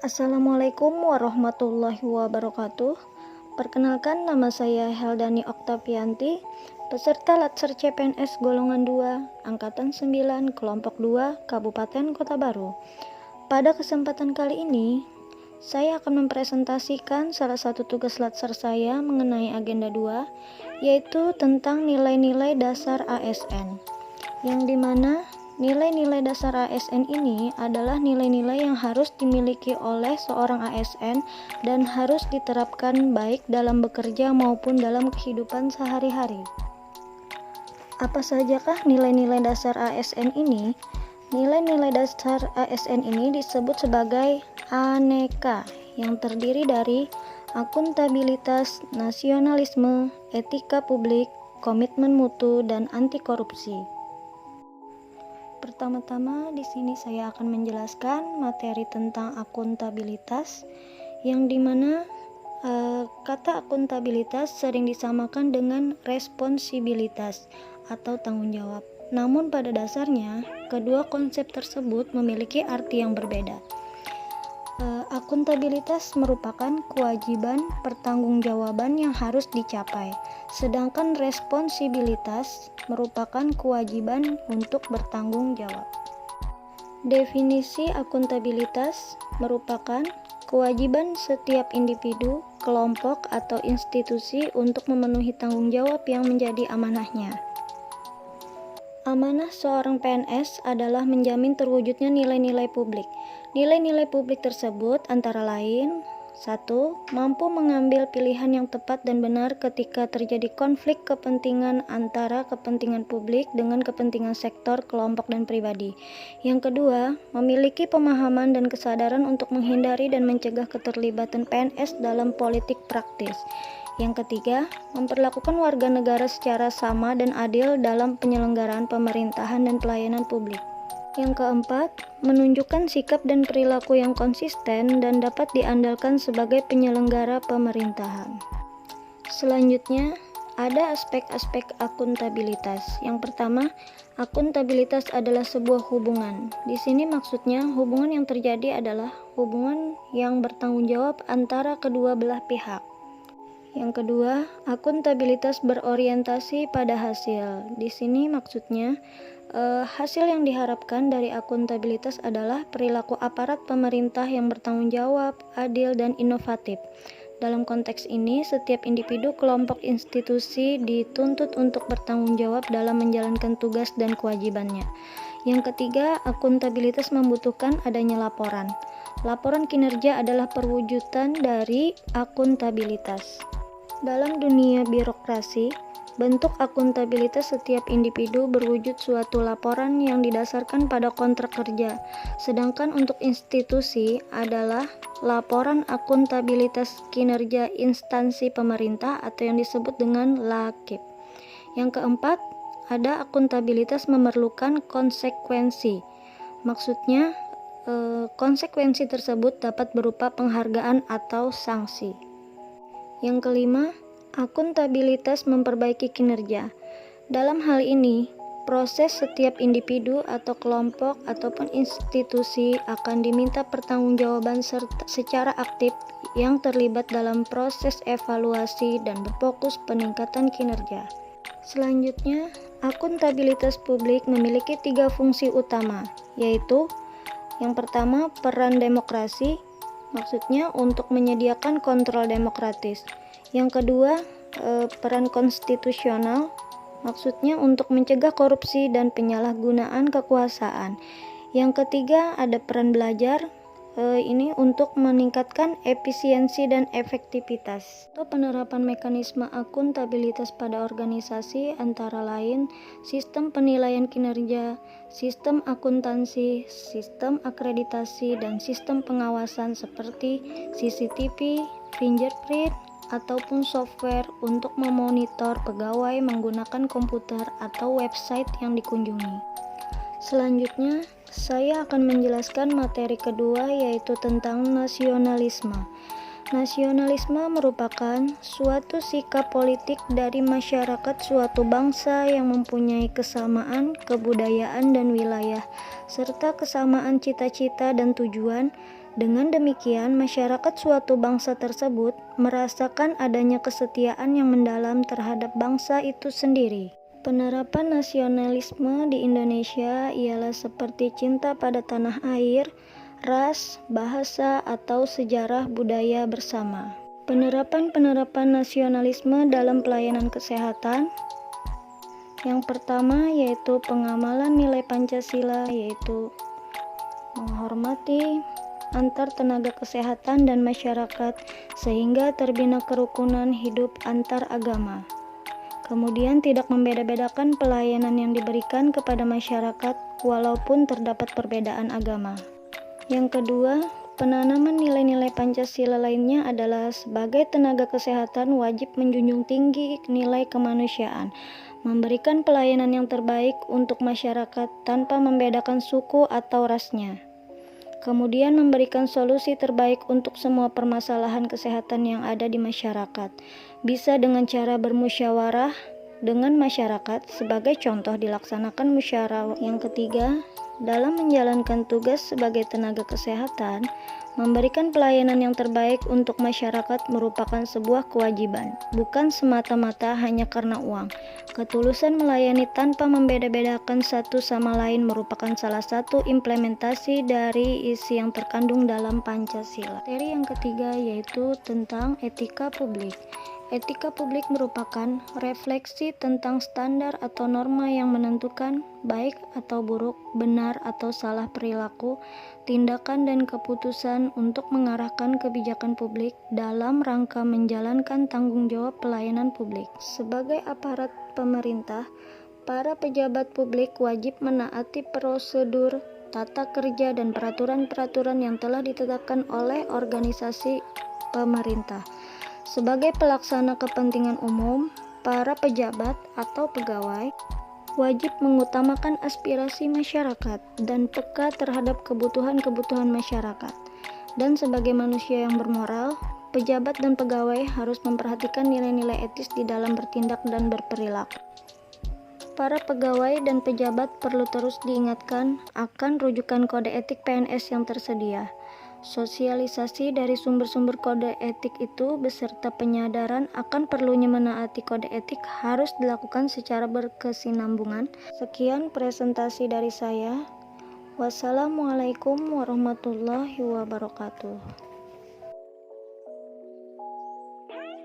Assalamualaikum warahmatullahi wabarakatuh. Perkenalkan, nama saya Heldani Oktavianti, peserta Latsar CPNS golongan 2, angkatan 9, kelompok 2, Kabupaten Kota Baru. Pada kesempatan kali ini, saya akan mempresentasikan salah satu tugas Latsar saya mengenai agenda 2, yaitu tentang nilai-nilai dasar ASN, yang dimana nilai-nilai dasar ASN ini adalah nilai-nilai yang harus dimiliki oleh seorang ASN dan harus diterapkan baik dalam bekerja maupun dalam kehidupan sehari-hari. Apa sajakah nilai-nilai dasar ASN ini? Nilai-nilai dasar ASN ini disebut sebagai aneka, yang terdiri dari akuntabilitas, nasionalisme, etika publik, komitmen mutu, dan anti korupsi. Pertama-tama di sini saya akan menjelaskan materi tentang akuntabilitas, yang dimana kata akuntabilitas sering disamakan dengan responsibilitas atau tanggung jawab. Namun pada dasarnya kedua konsep tersebut memiliki arti yang berbeda. Akuntabilitas merupakan kewajiban pertanggungjawaban yang harus dicapai, sedangkan responsibilitas merupakan kewajiban untuk bertanggung jawab. Definisi akuntabilitas merupakan kewajiban setiap individu, kelompok, atau institusi untuk memenuhi tanggung jawab yang menjadi amanahnya. Amanah seorang PNS adalah menjamin terwujudnya nilai-nilai publik. Nilai-nilai publik tersebut antara lain: 1. Mampu mengambil pilihan yang tepat dan benar ketika terjadi konflik kepentingan antara kepentingan publik dengan kepentingan sektor, kelompok, dan pribadi. Yang kedua, memiliki pemahaman dan kesadaran untuk menghindari dan mencegah keterlibatan PNS dalam politik praktis. Yang ketiga, memperlakukan warga negara secara sama dan adil dalam penyelenggaraan pemerintahan dan pelayanan publik. Yang keempat, menunjukkan sikap dan perilaku yang konsisten dan dapat diandalkan sebagai penyelenggara pemerintahan. Selanjutnya, ada aspek-aspek akuntabilitas. Yang pertama, akuntabilitas adalah sebuah hubungan. Di sini maksudnya hubungan yang terjadi adalah hubungan yang bertanggung jawab antara kedua belah pihak. Yang kedua, akuntabilitas berorientasi pada hasil. Di sini maksudnya hasil yang diharapkan dari akuntabilitas adalah perilaku aparat pemerintah yang bertanggung jawab, adil, dan inovatif. Dalam konteks ini, setiap individu, kelompok, institusi dituntut untuk bertanggung jawab dalam menjalankan tugas dan kewajibannya. Yang ketiga, akuntabilitas membutuhkan adanya laporan. Laporan kinerja adalah perwujudan dari akuntabilitas. Dalam dunia birokrasi, bentuk akuntabilitas setiap individu berwujud suatu laporan yang didasarkan pada kontrak kerja, sedangkan untuk institusi adalah laporan akuntabilitas kinerja instansi pemerintah atau yang disebut dengan LAKIP. Yang keempat, ada akuntabilitas memerlukan konsekuensi. Maksudnya, konsekuensi tersebut dapat berupa penghargaan atau sanksi. Yang kelima, akuntabilitas memperbaiki kinerja. Dalam hal ini, proses setiap individu atau kelompok ataupun institusi akan diminta pertanggungjawaban secara aktif yang terlibat dalam proses evaluasi dan berfokus peningkatan kinerja. Selanjutnya, akuntabilitas publik memiliki 3 fungsi utama, yaitu yang pertama, peran demokrasi. Maksudnya untuk menyediakan kontrol demokratis. Yang kedua, peran konstitusional. Maksudnya untuk mencegah korupsi dan penyalahgunaan kekuasaan. Yang ketiga, ada peran belajar. Ini untuk meningkatkan efisiensi dan efektivitas. Penerapan mekanisme akuntabilitas pada organisasi antara lain sistem penilaian kinerja, sistem akuntansi, sistem akreditasi, dan sistem pengawasan seperti CCTV, fingerprint, ataupun software untuk memonitor pegawai menggunakan komputer atau website yang dikunjungi. Selanjutnya, saya akan menjelaskan materi kedua, yaitu tentang nasionalisme. Nasionalisme merupakan suatu sikap politik dari masyarakat suatu bangsa yang mempunyai kesamaan kebudayaan dan wilayah, serta kesamaan cita-cita dan tujuan. Dengan demikian, masyarakat suatu bangsa tersebut merasakan adanya kesetiaan yang mendalam terhadap bangsa itu sendiri. Penerapan nasionalisme di Indonesia ialah seperti cinta pada tanah air, ras, bahasa, atau sejarah budaya bersama. Penerapan nasionalisme dalam pelayanan kesehatan. Yang pertama yaitu pengamalan nilai Pancasila, yaitu menghormati antar tenaga kesehatan dan masyarakat sehingga terbina kerukunan hidup antar agama. Kemudian tidak membeda-bedakan pelayanan yang diberikan kepada masyarakat walaupun terdapat perbedaan agama. Yang kedua, penanaman nilai-nilai Pancasila lainnya adalah sebagai tenaga kesehatan wajib menjunjung tinggi nilai kemanusiaan, memberikan pelayanan yang terbaik untuk masyarakat tanpa membedakan suku atau rasnya. Kemudian memberikan solusi terbaik untuk semua permasalahan kesehatan yang ada di masyarakat, bisa dengan cara bermusyawarah dengan masyarakat, sebagai contoh dilaksanakan musyawarah. Yang ketiga, dalam menjalankan tugas sebagai tenaga kesehatan, memberikan pelayanan yang terbaik untuk masyarakat merupakan sebuah kewajiban, bukan semata-mata hanya karena uang. Ketulusan melayani tanpa membeda-bedakan satu sama lain merupakan salah satu implementasi dari isi yang terkandung dalam Pancasila. Materi yang ketiga yaitu tentang etika publik. Etika publik merupakan refleksi tentang standar atau norma yang menentukan baik atau buruk, benar atau salah perilaku, tindakan dan keputusan untuk mengarahkan kebijakan publik dalam rangka menjalankan tanggung jawab pelayanan publik. Sebagai aparat pemerintah, para pejabat publik wajib menaati prosedur, tata kerja dan peraturan-peraturan yang telah ditetapkan oleh organisasi pemerintah. Sebagai pelaksana kepentingan umum, para pejabat atau pegawai wajib mengutamakan aspirasi masyarakat dan peka terhadap kebutuhan-kebutuhan masyarakat. Dan sebagai manusia yang bermoral, pejabat dan pegawai harus memperhatikan nilai-nilai etis di dalam bertindak dan berperilaku. Para pegawai dan pejabat perlu terus diingatkan akan rujukan kode etik PNS yang tersedia. Sosialisasi dari sumber-sumber kode etik itu beserta penyadaran akan perlunya menaati kode etik harus dilakukan secara berkesinambungan. Sekian presentasi dari saya. Wassalamualaikum warahmatullahi wabarakatuh.